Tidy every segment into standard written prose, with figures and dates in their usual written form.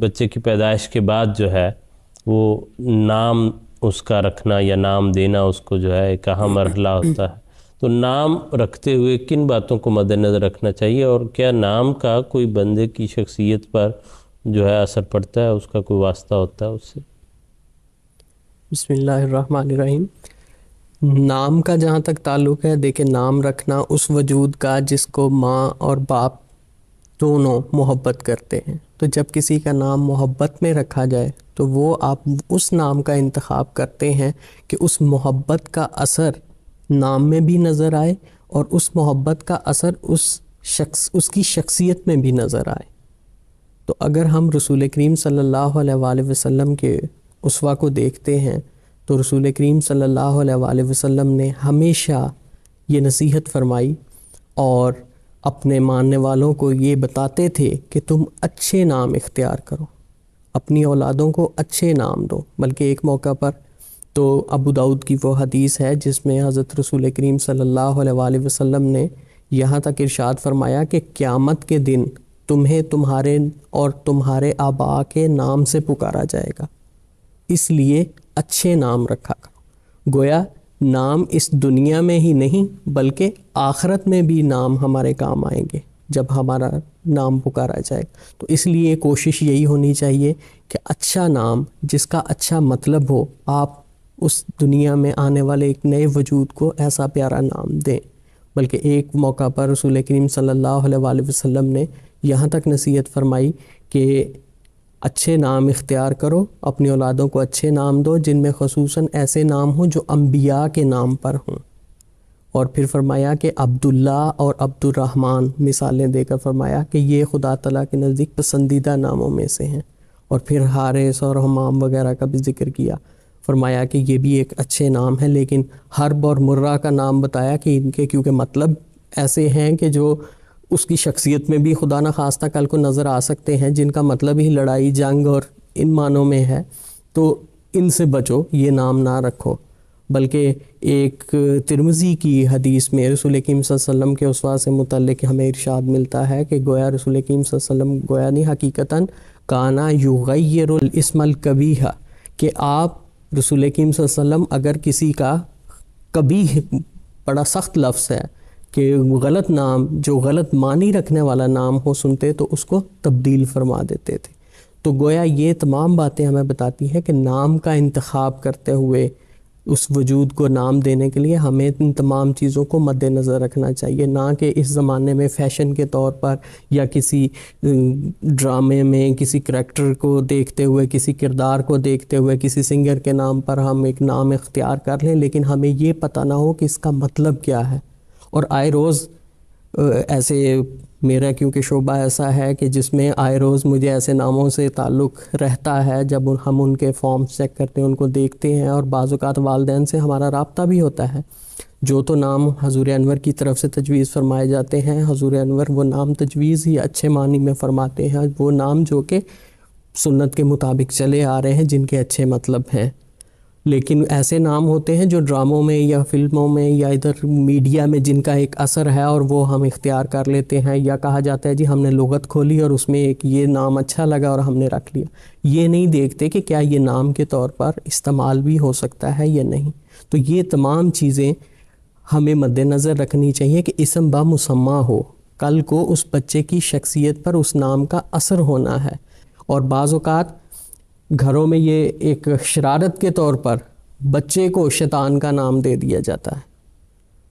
بچے کی پیدائش کے بعد جو ہے وہ نام اس کا رکھنا یا نام دینا اس کو جو ہے ایک اہم مرحلہ ہوتا ہے. تو نام رکھتے ہوئے کن باتوں کو مد نظر رکھنا چاہیے اور کیا نام کا کوئی بندے کی شخصیت پر جو ہے اثر پڑتا ہے، اس کا کوئی واسطہ ہوتا ہے اس سے؟ بسم اللہ الرحمن الرحیم. نام کا جہاں تک تعلق ہے، دیکھیں نام رکھنا اس وجود کا جس کو ماں اور باپ دونوں محبت کرتے ہیں. تو جب کسی کا نام محبت میں رکھا جائے تو وہ آپ اس نام کا انتخاب کرتے ہیں کہ اس محبت کا اثر نام میں بھی نظر آئے اور اس محبت کا اثر اس کی شخصیت میں بھی نظر آئے. تو اگر ہم رسول کریم صلی اللہ علیہ وآلہ وسلم کے اسوہ کو دیکھتے ہیں تو رسول کریم صلی اللہ علیہ وآلہ وسلم نے ہمیشہ یہ نصیحت فرمائی اور اپنے ماننے والوں کو یہ بتاتے تھے کہ تم اچھے نام اختیار کرو، اپنی اولادوں کو اچھے نام دو. بلکہ ایک موقع پر تو ابو داؤد کی وہ حدیث ہے جس میں حضرت رسول کریم صلی اللہ علیہ وآلہ وسلم نے یہاں تک ارشاد فرمایا کہ قیامت کے دن تمہیں تمہارے اور تمہارے آباء کے نام سے پکارا جائے گا، اس لیے اچھے نام رکھا کرو. گویا نام اس دنیا میں ہی نہیں بلکہ آخرت میں بھی نام ہمارے کام آئیں گے جب ہمارا نام پکارا جائے. تو اس لیے کوشش یہی ہونی چاہیے کہ اچھا نام جس کا اچھا مطلب ہو، آپ اس دنیا میں آنے والے ایک نئے وجود کو ایسا پیارا نام دیں. بلکہ ایک موقع پر رسول کریم صلی اللہ علیہ وآلہ وسلم نے یہاں تک نصیحت فرمائی کہ اچھے نام اختیار کرو، اپنی اولادوں کو اچھے نام دو جن میں خصوصاً ایسے نام ہوں جو انبیاء کے نام پر ہوں. اور پھر فرمایا کہ عبداللہ اور عبد الرحمن مثالیں دے کر فرمایا کہ یہ خدا تعالیٰ کے نزدیک پسندیدہ ناموں میں سے ہیں. اور پھر حارث اور حمام وغیرہ کا بھی ذکر کیا، فرمایا کہ یہ بھی ایک اچھے نام ہیں. لیکن حرب اور مرہ کا نام بتایا کہ ان کے کیونکہ مطلب ایسے ہیں کہ جو اس کی شخصیت میں بھی خدا نخواستہ کل کو نظر آ سکتے ہیں، جن کا مطلب ہی لڑائی جنگ اور ان معنوں میں ہے، تو ان سے بچو، یہ نام نہ رکھو. بلکہ ایک ترمذی کی حدیث میں رسول کریم صلی اللہ علیہ وسلم کے اسوہ سے متعلق ہمیں ارشاد ملتا ہے کہ گویا رسول کریم صلی اللہ علیہ وسلم گویا نہیں حقیقتاً کانا یغیر الاسم القبیح، کہ آپ رسول کریم صلی اللہ علیہ وسلم اگر کسی کا قبیح بڑا سخت لفظ ہے کہ غلط نام جو غلط معنی رکھنے والا نام ہو سنتے تو اس کو تبدیل فرما دیتے تھے. تو گویا یہ تمام باتیں ہمیں بتاتی ہیں کہ نام کا انتخاب کرتے ہوئے اس وجود کو نام دینے کے لیے ہمیں ان تمام چیزوں کو مد نظر رکھنا چاہیے، نہ کہ اس زمانے میں فیشن کے طور پر یا کسی ڈرامے میں کسی کریکٹر کو دیکھتے ہوئے، کسی کردار کو دیکھتے ہوئے، کسی سنگر کے نام پر ہم ایک نام اختیار کر لیں لیکن ہمیں یہ پتہ نہ ہو کہ اس کا مطلب کیا ہے. اور آئے روز ایسے میرا کیونکہ شعبہ ایسا ہے کہ جس میں آئے روز مجھے ایسے ناموں سے تعلق رہتا ہے، جب ہم ان کے فارمز چیک کرتے ہیں، ان کو دیکھتے ہیں، اور بعض اوقات والدین سے ہمارا رابطہ بھی ہوتا ہے. جو تو نام حضور انور کی طرف سے تجویز فرمائے جاتے ہیں، حضور انور وہ نام تجویز ہی اچھے معنی میں فرماتے ہیں، وہ نام جو کہ سنت کے مطابق چلے آ رہے ہیں، جن کے اچھے مطلب ہیں. لیکن ایسے نام ہوتے ہیں جو ڈراموں میں یا فلموں میں یا ادھر میڈیا میں جن کا ایک اثر ہے اور وہ ہم اختیار کر لیتے ہیں، یا کہا جاتا ہے جی ہم نے لغت کھولی اور اس میں ایک یہ نام اچھا لگا اور ہم نے رکھ لیا. یہ نہیں دیکھتے کہ کیا یہ نام کے طور پر استعمال بھی ہو سکتا ہے یا نہیں. تو یہ تمام چیزیں ہمیں مد نظر رکھنی چاہیے کہ اسم با مسمہ ہو، کل کو اس بچے کی شخصیت پر اس نام کا اثر ہونا ہے. اور بعض اوقات گھروں میں یہ ایک شرارت کے طور پر بچے کو شیطان کا نام دے دیا جاتا ہے.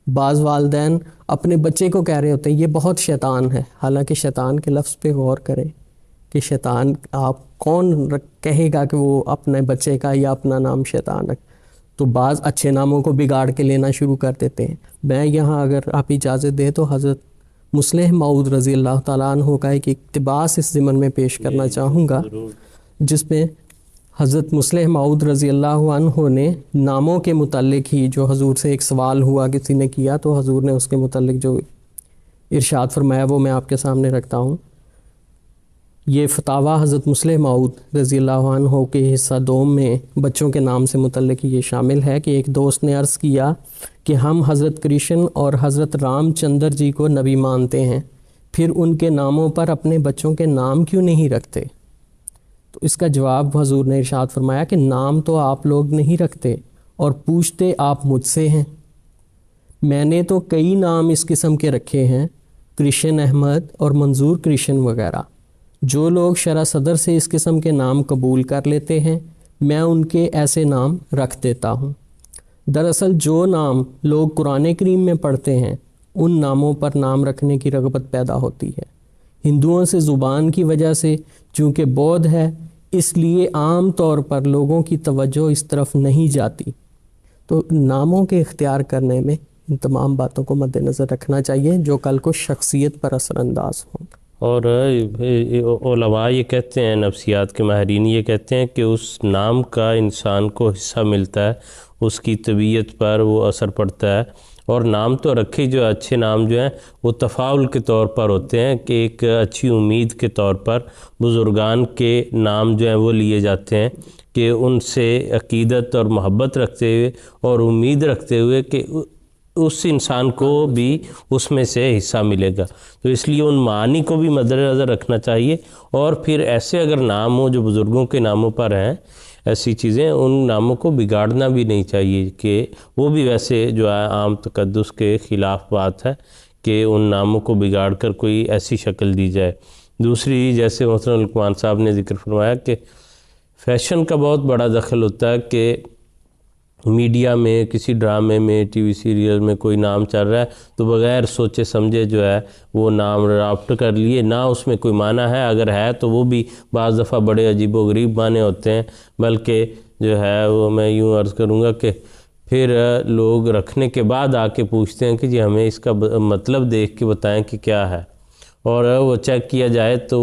بعض والدین اپنے بچے کو کہہ رہے ہوتے ہیں یہ بہت شیطان ہے، حالانکہ شیطان کے لفظ پہ غور کریں کہ شیطان آپ کون کہے گا کہ وہ اپنے بچے کا یا اپنا نام شیطان رکھ. تو بعض اچھے ناموں کو بگاڑ کے لینا شروع کر دیتے ہیں. میں یہاں اگر آپ اجازت دیں تو حضرت مصلح موعود رضی اللہ تعالیٰ عنہ کا ایک اقتباس اس ضمن میں پیش کرنا چاہوں گا، جس میں حضرت مصلح موعود رضی اللہ عنہ نے ناموں کے متعلق ہی جو حضور سے ایک سوال ہوا کسی نے کیا، تو حضور نے اس کے متعلق جو ارشاد فرمایا وہ میں آپ کے سامنے رکھتا ہوں. یہ فتاویٰ حضرت مصلح موعود رضی اللہ عنہ کے حصہ دوم میں بچوں کے نام سے متعلق یہ شامل ہے کہ ایک دوست نے عرض کیا کہ ہم حضرت کرشن اور حضرت رام چندر جی کو نبی مانتے ہیں، پھر ان کے ناموں پر اپنے بچوں کے نام کیوں نہیں رکھتے؟ تو اس کا جواب حضور نے ارشاد فرمایا کہ نام تو آپ لوگ نہیں رکھتے اور پوچھتے آپ مجھ سے ہیں، میں نے تو کئی نام اس قسم کے رکھے ہیں، کرشن احمد اور منظور کرشن وغیرہ۔ جو لوگ شرح صدر سے اس قسم کے نام قبول کر لیتے ہیں میں ان کے ایسے نام رکھ دیتا ہوں۔ دراصل جو نام لوگ قرآن کریم میں پڑھتے ہیں ان ناموں پر نام رکھنے کی رغبت پیدا ہوتی ہے۔ ہندوؤں سے زبان کی وجہ سے چونکہ بودھ ہے اس لیے عام طور پر لوگوں کی توجہ اس طرف نہیں جاتی، تو ناموں کے اختیار کرنے میں ان تمام باتوں کو مد نظر رکھنا چاہیے جو کل کو شخصیت پر اثر انداز ہوں۔ اور علماء یہ کہتے ہیں، نفسیات کے ماہرین یہ کہتے ہیں کہ اس نام کا انسان کو حصہ ملتا ہے، اس کی طبیعت پر وہ اثر پڑتا ہے۔ اور نام تو رکھے جو اچھے نام جو ہیں وہ تفاعل کے طور پر ہوتے ہیں کہ ایک اچھی امید کے طور پر بزرگان کے نام جو ہیں وہ لیے جاتے ہیں کہ ان سے عقیدت اور محبت رکھتے ہوئے اور امید رکھتے ہوئے کہ اس انسان کو بھی اس میں سے حصہ ملے گا، تو اس لیے ان معانی کو بھی مد نظر رکھنا چاہیے۔ اور پھر ایسے اگر نام ہوں جو بزرگوں کے ناموں پر ہیں، ایسی چیزیں ان ناموں کو بگاڑنا بھی نہیں چاہیے کہ وہ بھی ویسے جو ہے عام تقدس کے خلاف بات ہے کہ ان ناموں کو بگاڑ کر کوئی ایسی شکل دی جائے۔ دوسری، جیسے محترم لقمان صاحب نے ذکر فرمایا کہ فیشن کا بہت بڑا دخل ہوتا ہے کہ میڈیا میں، کسی ڈرامے میں، ٹی وی سیریل میں کوئی نام چل رہا ہے تو بغیر سوچے سمجھے جو ہے وہ نام اڈاپٹ کر لیے، نہ اس میں کوئی معنی ہے، اگر ہے تو وہ بھی بعض دفعہ بڑے عجیب و غریب معنی ہوتے ہیں، بلکہ جو ہے وہ میں یوں عرض کروں گا کہ پھر لوگ رکھنے کے بعد آ کے پوچھتے ہیں کہ جی ہمیں اس کا مطلب دیکھ کے بتائیں کہ کیا ہے، اور وہ چیک کیا جائے تو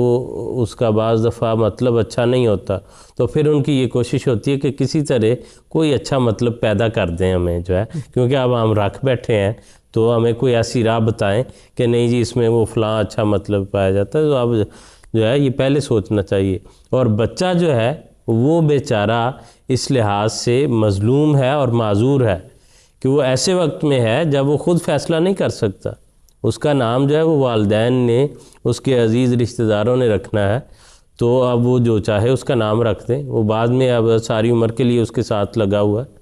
اس کا بعض دفعہ مطلب اچھا نہیں ہوتا، تو پھر ان کی یہ کوشش ہوتی ہے کہ کسی طرح کوئی اچھا مطلب پیدا کر دیں ہمیں جو ہے، کیونکہ اب ہم رکھ بیٹھے ہیں تو ہمیں کوئی ایسی راہ بتائیں کہ نہیں جی اس میں وہ فلاں اچھا مطلب پایا جاتا ہے، تو اب جو ہے یہ پہلے سوچنا چاہیے۔ اور بچہ جو ہے وہ بیچارہ اس لحاظ سے مظلوم ہے اور معذور ہے کہ وہ ایسے وقت میں ہے جب وہ خود فیصلہ نہیں کر سکتا، اس کا نام جو ہے وہ والدین نے، اس کے عزیز رشتہ داروں نے رکھنا ہے، تو اب وہ جو چاہے اس کا نام رکھ دیں، وہ بعد میں اب ساری عمر کے لیے اس کے ساتھ لگا ہوا ہے۔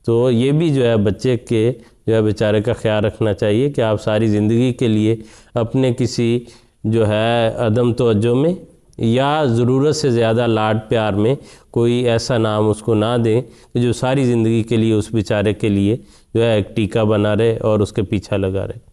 تو یہ بھی جو ہے بچے کے جو ہے بیچارے کا خیال رکھنا چاہیے کہ آپ ساری زندگی کے لیے اپنے کسی جو ہے عدم توجہ میں یا ضرورت سے زیادہ لاڈ پیار میں کوئی ایسا نام اس کو نہ دیں کہ جو ساری زندگی کے لیے اس بیچارے کے لیے جو ہے ایک ٹیکہ بنا رہے اور اس کے پیچھا لگا رہے۔